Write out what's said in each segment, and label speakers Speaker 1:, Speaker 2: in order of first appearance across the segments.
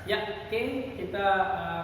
Speaker 1: Ya, oke, kita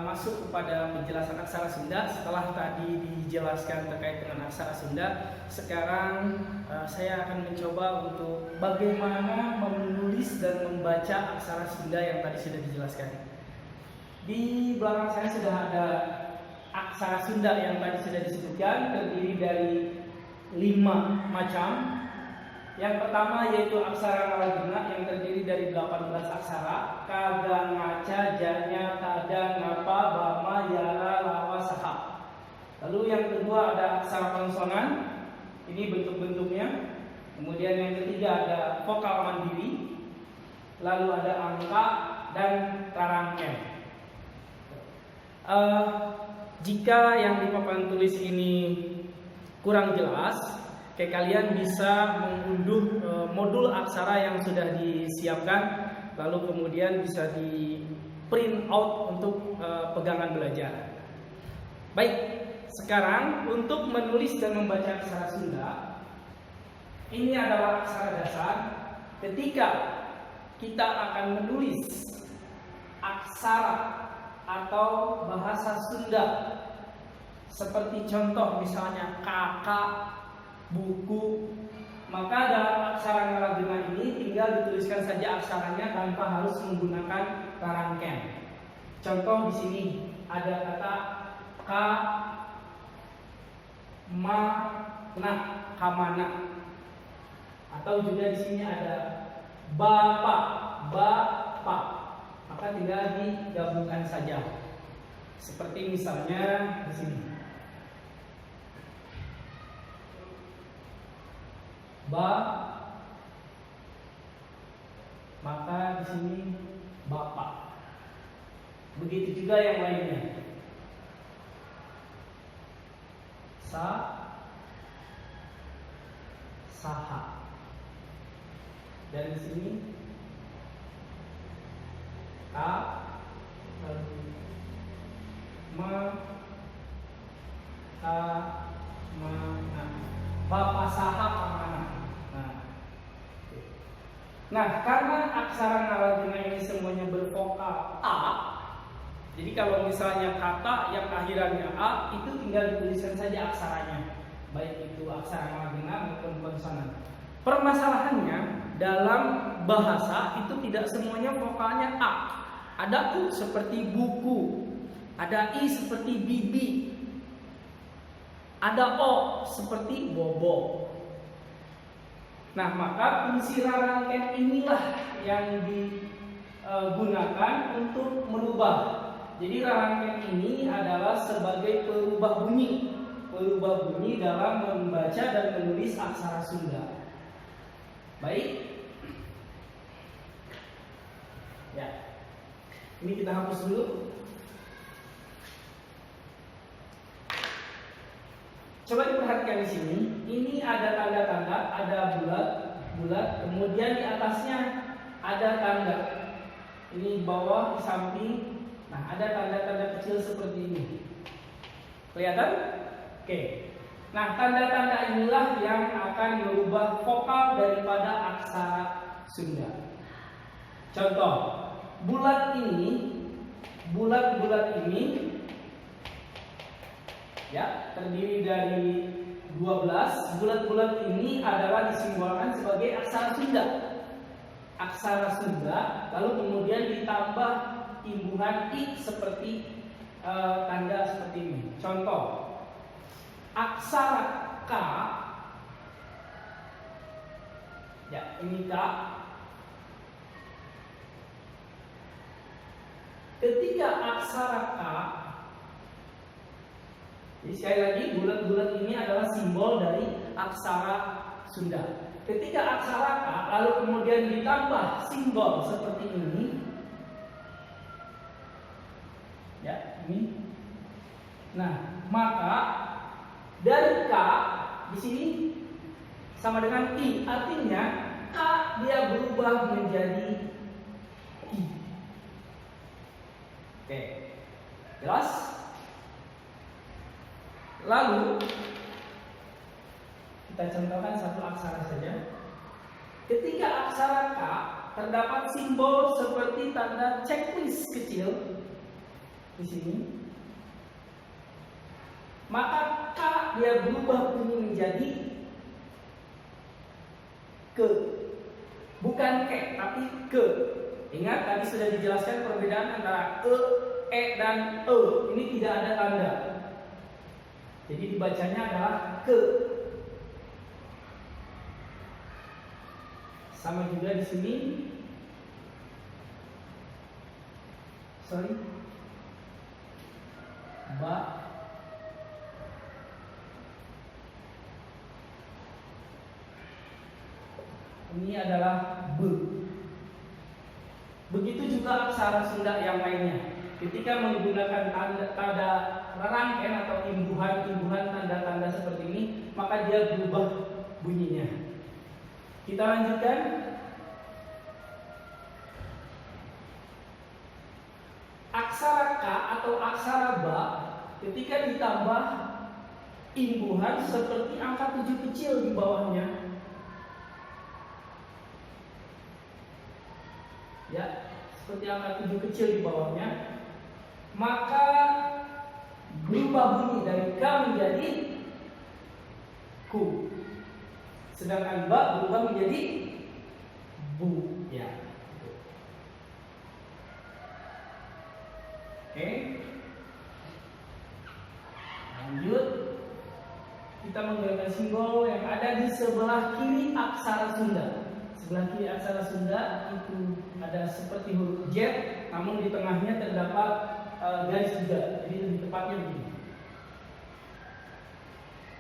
Speaker 1: masuk kepada penjelasan aksara Sunda. Setelah tadi dijelaskan terkait dengan aksara Sunda, sekarang saya akan mencoba untuk bagaimana menulis dan membaca aksara Sunda yang tadi sudah dijelaskan. Di belakang saya sudah ada aksara Sunda yang tadi sudah disebutkan, terdiri dari 5 macam. Yang pertama yaitu aksara Kalaguna yang terdiri dari 18 aksara: Kaga, Ngaca, Janya, Tada, Ngapa, Bama, Yara, Lawa, Saha. Lalu yang kedua ada aksara konsonan. Ini bentuk-bentuknya. Kemudian yang ketiga ada vokal mandiri. Lalu ada angka dan tarangken. Jika yang di papan tulis ini kurang jelas, kalian bisa mengunduh modul aksara yang sudah disiapkan, lalu kemudian bisa di print out untuk pegangan belajar. Baik, sekarang untuk menulis dan membaca aksara Sunda, ini adalah aksara dasar. Ketika kita akan menulis aksara atau bahasa Sunda, seperti contoh misalnya kakak, buku, maka dalam aksara Kalaguna ini tinggal dituliskan saja aksaranya tanpa harus menggunakan tarangken. Contoh di sini ada kata ka, ma, na, kamana. Atau juga di sini ada bapak, bapak. Maka tinggal digabungkan saja. Seperti misalnya di sini. Ba, maka di sini bapak. Begitu juga yang lainnya. Sa, saha. Dan di sini ka, ma, ka, ma, na. Bapak saha kamana. Nah, karena aksara Kalaguna ini semuanya bervokal a, jadi kalau misalnya kata yang akhirannya a, itu tinggal dituliskan saja aksaranya, baik itu aksara Kalaguna maupun konsonan. Permasalahannya dalam bahasa itu tidak semuanya vokalnya a. Ada u seperti buku, ada i seperti bibi, ada o seperti bobo. Nah, maka fungsi rangkaian inilah yang digunakan untuk merubah. Jadi rangkaian ini adalah sebagai perubah bunyi dalam membaca dan menulis aksara Sunda. Baik. Ya. Ini kita hapus dulu. Coba diperhatikan di sini. Ini ada tanda-tanda, ada bulat, kemudian di atasnya ada tanda. Ini bawah, di samping. Nah, ada tanda-tanda kecil seperti ini. Kelihatan? Oke. Nah, tanda-tanda inilah yang akan merubah vokal daripada aksara Sunda. Contoh, bulat ini ya, terdiri dari 12. Bulat-bulat ini adalah disimbolkan sebagai aksara Sunda. Aksara Sunda, lalu kemudian ditambah imbuhan i seperti tanda seperti ini. Contoh, aksara K, ya ini K. Ketika aksara K, jadi sekali lagi bulat-bulat ini adalah simbol dari aksara Sunda. Ketika aksara K lalu kemudian ditambah simbol seperti ini, ya ini. Nah, maka dari K di sini sama dengan I, artinya K dia berubah menjadi I. Oke, jelas? Lalu kita contohkan satu aksara saja. Ketika aksara K terdapat simbol seperti tanda checklist kecil di sini, maka K dia berubah bunyi menjadi ke, bukan ke, tapi ke. Ingat tadi sudah dijelaskan perbedaan antara e, dan e. Ini tidak ada tanda. Jadi dibacanya adalah ke. Sama juga di sini. Ba. Ini adalah be. Begitu juga aksara Sunda yang lainnya. Ketika menggunakan tanda rangkaian atau imbuhan tanda-tanda seperti ini, maka dia berubah bunyinya. Kita lanjutkan. Aksara K atau aksara Ba ketika ditambah imbuhan seperti angka 7 kecil di bawahnya, ya, seperti angka 7 kecil di bawahnya, maka berubah bunyi dari K menjadi ku. Sedangkan Ba berubah menjadi bu, ya. Oke. Lanjut. Kita menggunakan simbol yang ada di sebelah kiri aksara Sunda. Sebelah kiri aksara Sunda itu ada seperti huruf Z, namun di tengahnya terdapat garis juga. Jadi lebih tepatnya begini.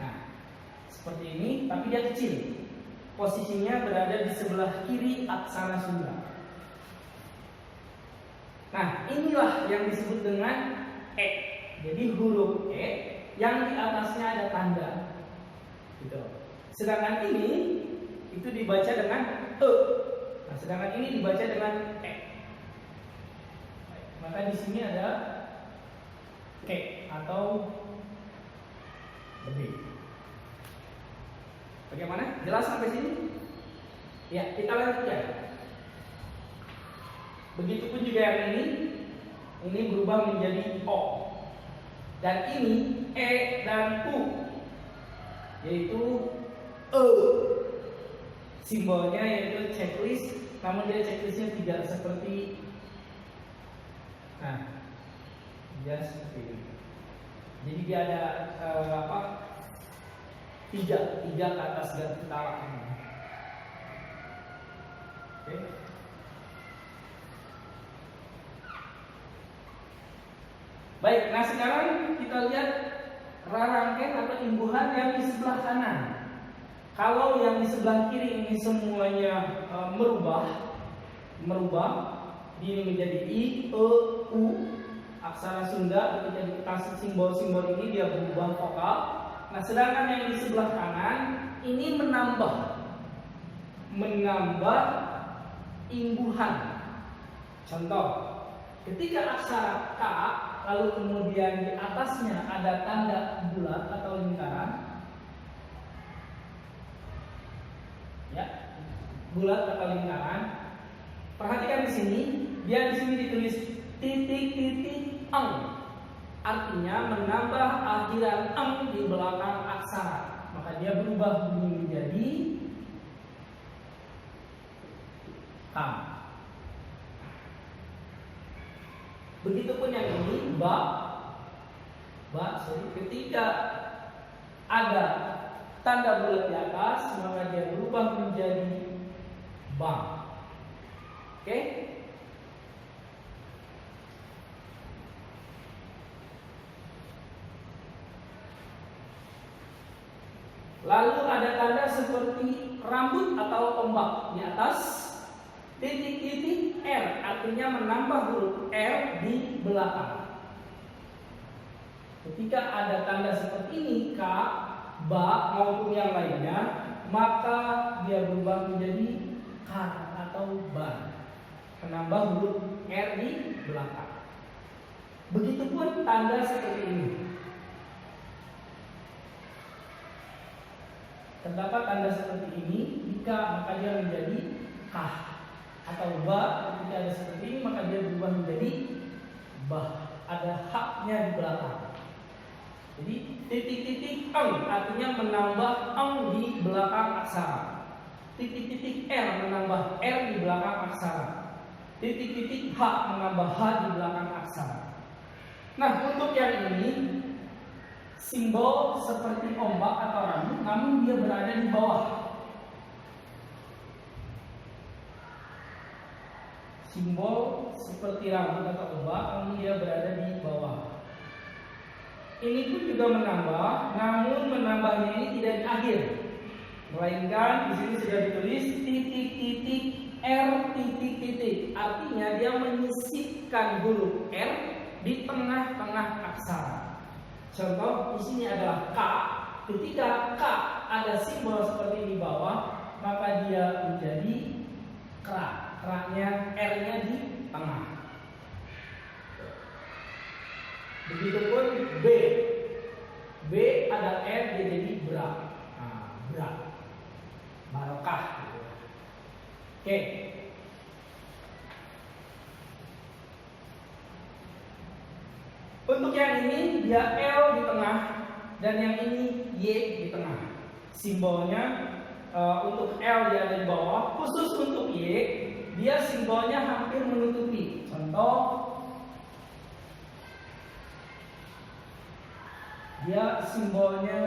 Speaker 1: Nah, seperti ini, tapi dia kecil. Posisinya berada di sebelah kiri aksara Sunda. Nah, inilah yang disebut dengan E. Jadi huruf E yang di atasnya ada tanda. Gitu. Sedangkan ini itu dibaca dengan E. Nah, sedangkan ini dibaca dengan E. Maka di sini ada K atau lebih. Bagaimana? Jelas sampai sini? Ya, kita lanjutkan. Begitupun juga yang ini berubah menjadi O. Dan ini E dan U, yaitu E. Simbolnya yaitu checklist, namun dia checklistnya tidak seperti, nah, dia seperti ini. Jadi dia ada tiga ke atas dan ketawa. Oke. Baik, nah sekarang kita lihat rangkaian atau imbuhan yang di sebelah kanan. Kalau yang di sebelah kiri ini semuanya merubah, ini menjadi I, E, U, aksara Sunda. Ketika dikasih simbol-simbol ini dia berubah vokal. Nah, sedangkan yang di sebelah kanan ini menambah imbuhan. Contoh, ketika aksara K lalu kemudian di atasnya ada tanda bulat atau lingkaran, ya, bulat atau lingkaran. Perhatikan di sini, dia di sini ditulis titik eng, artinya menambah akhiran eng di belakang aksara, maka dia berubah bunyi menjadi K. Begitupun yang ini ketika ada tanda bulat di atas, maka dia berubah menjadi ba. Oke? Lalu ada tanda seperti rambut atau ombak di atas, titik R, artinya menambah huruf R di belakang. Ketika ada tanda seperti ini, K, Ba maupun yang lainnya, maka dia berubah menjadi K atau Ba, menambah huruf R di belakang. Begitupun tanda seperti ini. Terdapat tanda seperti ini, jika maka dia menjadi K atau ba, ketika ada seperti ini maka dia berubah menjadi ba. Ada haknya di belakang. Jadi titik-titik eng artinya menambah eng di belakang aksara. Titik-titik r menambah r di belakang aksara. Titik-titik h menambah h di belakang aksara. Nah, untuk yang ini simbol seperti ombak atau rambut, namun dia berada di bawah. Simbol seperti rambut atau ombak, namun dia berada di bawah. Ini pun juga menambah, namun menambahnya ini tidak di akhir, melainkan di sini sudah ditulis titik-titik r titik-titik. Artinya dia menyisipkan huruf r di tengah-tengah aksara. Contoh di sini adalah K. Ketika K ada simbol seperti di bawah, maka dia menjadi kra. Kra-nya R-nya di tengah. Begitupun B. B ada R dia jadi bra. Nah, bra. Barokah. Oke. Untuk yang ini dia L di tengah dan yang ini Y di tengah. Simbolnya untuk L dia ada di bawah, khusus untuk Y dia simbolnya hampir menutupi. Contoh, dia simbolnya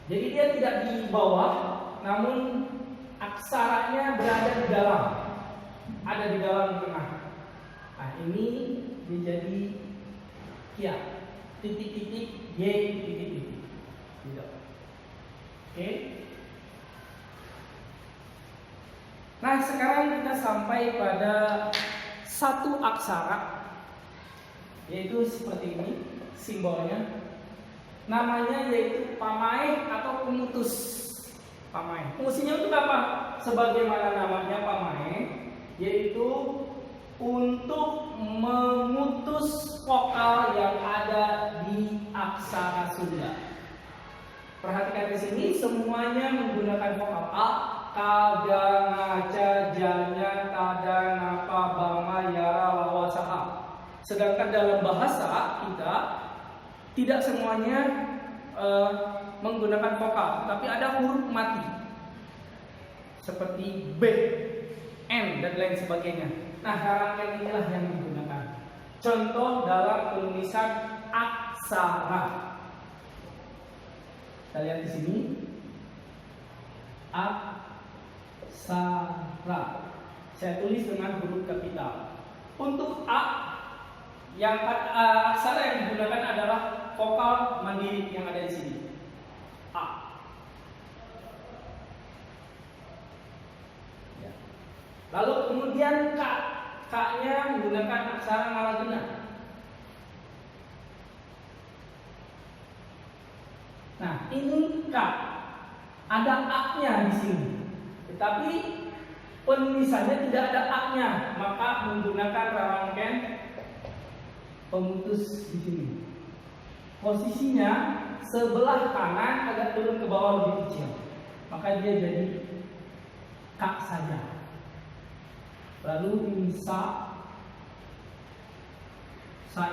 Speaker 1: jadi dia tidak di bawah, namun aksaranya berada di dalam. Ada di dalam tengah. Nah, ini menjadi kia. Titik-titik Y titik-titik. Gitu. Oke. Nah, sekarang kita sampai pada satu aksara, yaitu seperti ini simbolnya. Namanya yaitu pamae atau pemutus. Pamae. Fungsinya untuk apa? Sebagaimana namanya pamae, yaitu untuk memutus vokal yang ada di aksara Sunda. Perhatikan di sini semuanya menggunakan vokal a, kaga, ngaca, janya, tada, napa, bama, yara, lawa, saha. Sedangkan dalam bahasa kita tidak semuanya menggunakan vokal, tapi ada huruf mati seperti B, N dan lain sebagainya. Nah, rangkaian inilah yang digunakan. Contoh dalam penulisan aksara. Kita lihat di sini. Aksara. Saya tulis dengan huruf kapital. Untuk A, yang aksara yang digunakan adalah vokal mandiri yang ada di sini. A. Ya. Lalu kemudian K. K-nya menggunakan aksara Malagena. Nah, ini K. Ada A-nya di sini. Tetapi penulisannya tidak ada A-nya, maka menggunakan rangkaian pemutus di sini. Posisinya sebelah kanan agak turun ke bawah lebih kecil, maka dia jadi K saja. Lalu ini sa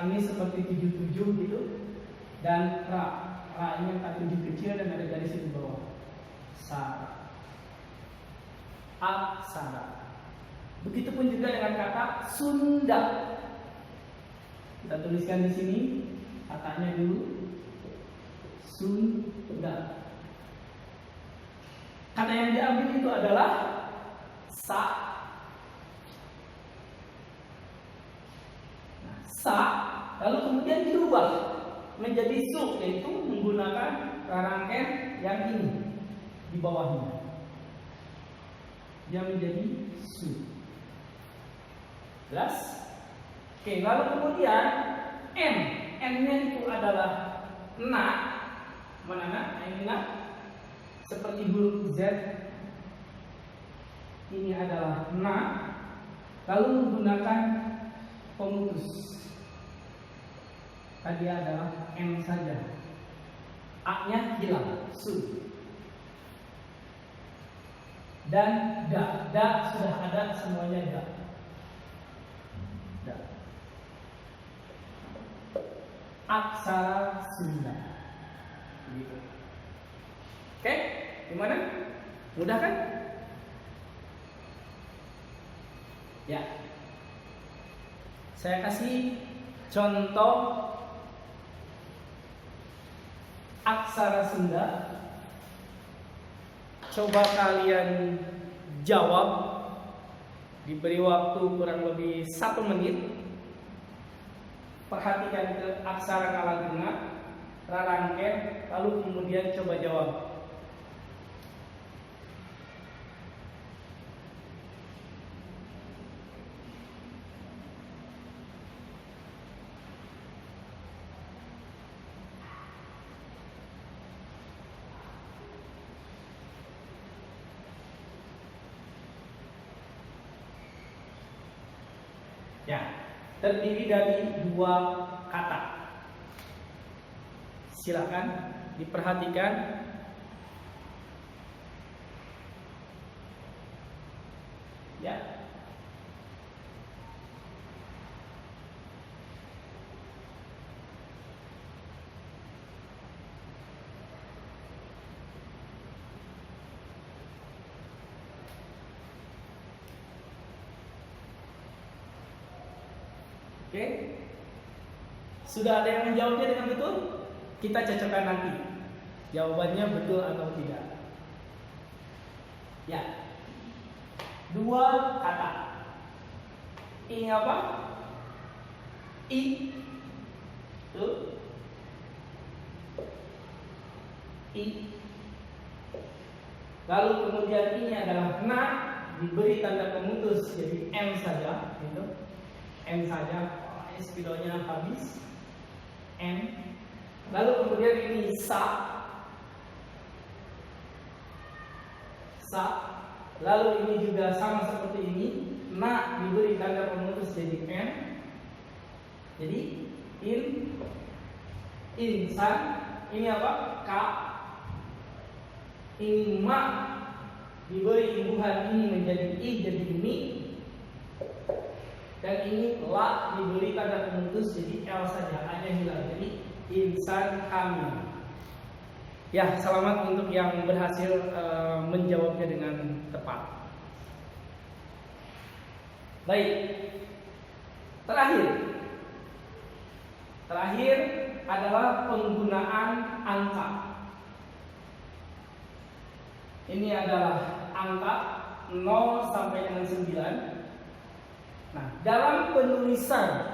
Speaker 1: ini seperti 77 gitu, dan ra ini angka 7 kecil dan ada garis di bawah. Sa, aksara. Begitupun juga dengan kata Sunda. Kita tuliskan di sini katanya dulu. Sunda. Kata yang diambil itu adalah sa. Nah, sa, lalu kemudian dirubah menjadi su, yaitu menggunakan rangkaian yang ini di bawahnya. Dia menjadi su. Jelas? Oke, lalu kemudian N. N-nya itu adalah na. Mana na? Ini na. Seperti huruf Z. Ini adalah na. Lalu menggunakan pemutus. Tadi adalah N saja. A-nya hilang. Su. dan da. Da sudah ada semuanya da. Da. Aksara Sunda. Begitu. Oke, gimana? Mudah kan? Ya. Saya kasih contoh aksara Sunda. Coba kalian jawab. Diberi waktu kurang lebih 1 menit. Perhatikan ke aksara Kalagengah, Rarangken, lalu kemudian coba jawab. Ya, terdiri dari 2 kata. Silakan diperhatikan. Ya. Oke. Sudah ada yang menjawabnya dengan betul? Kita cocokkan nanti. Jawabannya betul atau tidak. Ya. 2 kata. Ini apa? I. Tuh. I. Lalu kemudian ini adalah na, diberi tanda pemutus jadi M saja, gitu. M saja. Spidolnya habis. M. Lalu kemudian ini sa. Sa. Lalu ini juga sama seperti ini. Na diberi tanda pemutus jadi M. Jadi insan. Ini apa? K. Ini ma diberi imbuhan ini menjadi I jadi mi. Dan ini la diberi tanda pemutus jadi L saja, hanya hilang. Jadi insan kami. Ya, selamat untuk yang berhasil menjawabnya dengan tepat. Baik. Terakhir adalah penggunaan angka. Ini adalah angka 0 sampai dengan 9. Nah, dalam penulisan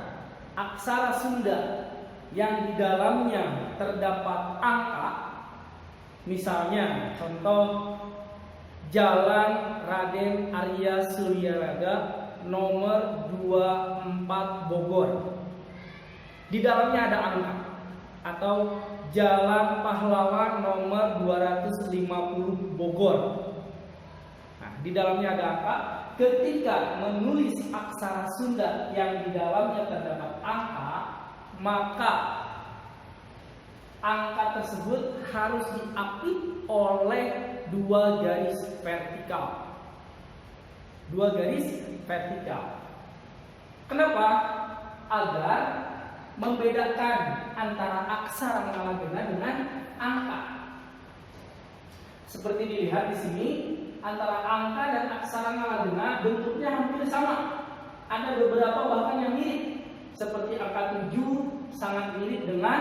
Speaker 1: aksara Sunda yang di dalamnya terdapat angka, misalnya contoh Jalan Raden Arya Suryaraga nomor 24 Bogor. Di dalamnya ada angka. Atau Jalan Pahlawan nomor 250 Bogor. Nah, di dalamnya ada angka. Ketika menulis aksara Sunda yang di dalamnya terdapat angka, maka angka tersebut harus diapit oleh 2 garis vertikal. 2 garis vertikal. Kenapa? Agar membedakan antara aksara Kalagengah dengan angka. Seperti dilihat di sini, antara angka dan aksara Kalagengah bentuknya hampir sama. Ada beberapa bahkan yang mirip. Seperti angka 7 sangat mirip dengan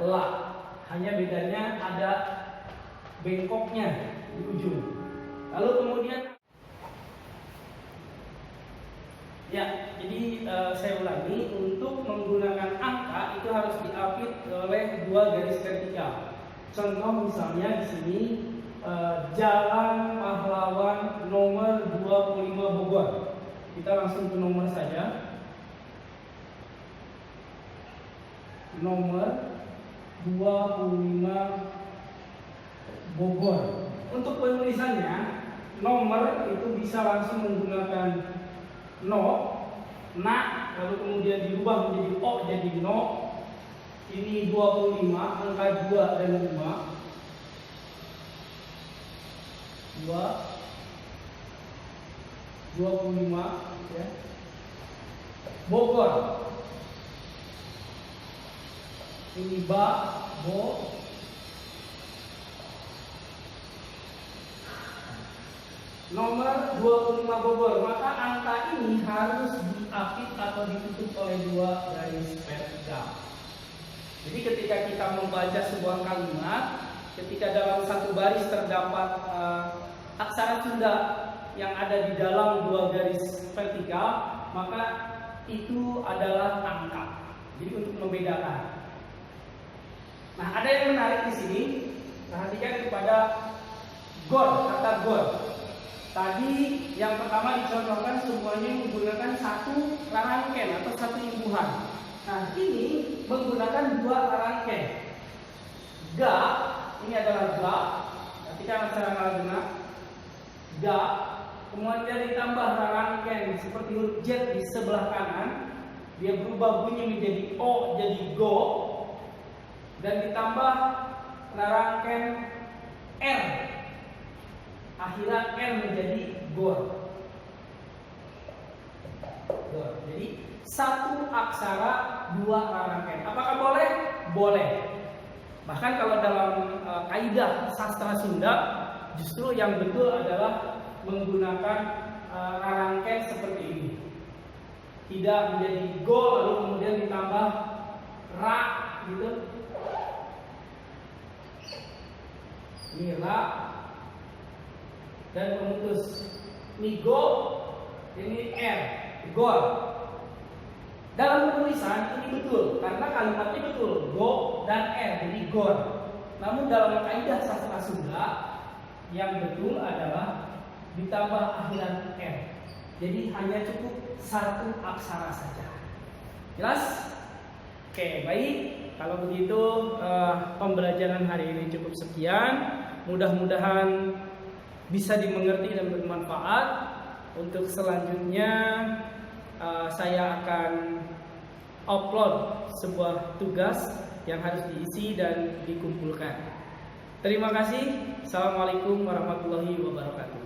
Speaker 1: la. Hanya bedanya ada bengkoknya di ujung. Lalu kemudian ya, jadi saya ulangi, untuk menggunakan angka itu harus diapit oleh 2 garis vertikal. Contoh misalnya di sini Jalan Pahlawan nomor 25 Bogor. Kita langsung ke nomor saja. Nomor 25 Bogor. Untuk penulisannya, nomor itu bisa langsung menggunakan no, na, lalu kemudian dirubah menjadi o jadi no. Ini 25, angka 2 dan 5. 2 25 ya. Bogor. Ini bo. Nomor 25 Bogor, maka angka ini harus diapit atau ditutup oleh 2 garis vertikal. Jadi ketika kita membaca sebuah kalimat, ketika dalam satu baris terdapat aksara Sunda yang ada di dalam 2 garis vertikal, maka itu adalah angka. Jadi untuk membedakan. Nah, ada yang menarik di sini. Perhatikan kepada gor, kata gor. Tadi yang pertama dicontohkan semuanya menggunakan satu rangken atau satu imbuhan. Nah, ini menggunakan 2 rangken. Ga, ini adalah ga. Perhatikan aksara Malaguna. Ga, kemudian ditambah rangken seperti huruf Z di sebelah kanan. Dia berubah bunyi menjadi O, jadi go. Dan ditambah rangken R. Akhiran R menjadi gor. Jadi satu aksara 2 rangken. Apakah boleh? Boleh. Bahkan kalau dalam kaidah sastra Sunda, justru yang betul adalah menggunakan rangken seperti ini. Tidak menjadi go lalu kemudian ditambah ra gitu. Ini ra dan pemutus. Ini go, ini R, gor. Dalam penulisan ini betul karena kalimatnya betul, go dan R, jadi gor. Namun dalam kaidah sastra Sunda yang betul adalah ditambah akhiran R. Jadi hanya cukup satu aksara saja. Jelas? Oke, baik. Kalau begitu pembelajaran hari ini cukup sekian. Mudah-mudahan bisa dimengerti dan bermanfaat. Untuk selanjutnya saya akan upload sebuah tugas yang harus diisi dan dikumpulkan. Terima kasih. Assalamualaikum warahmatullahi wabarakatuh.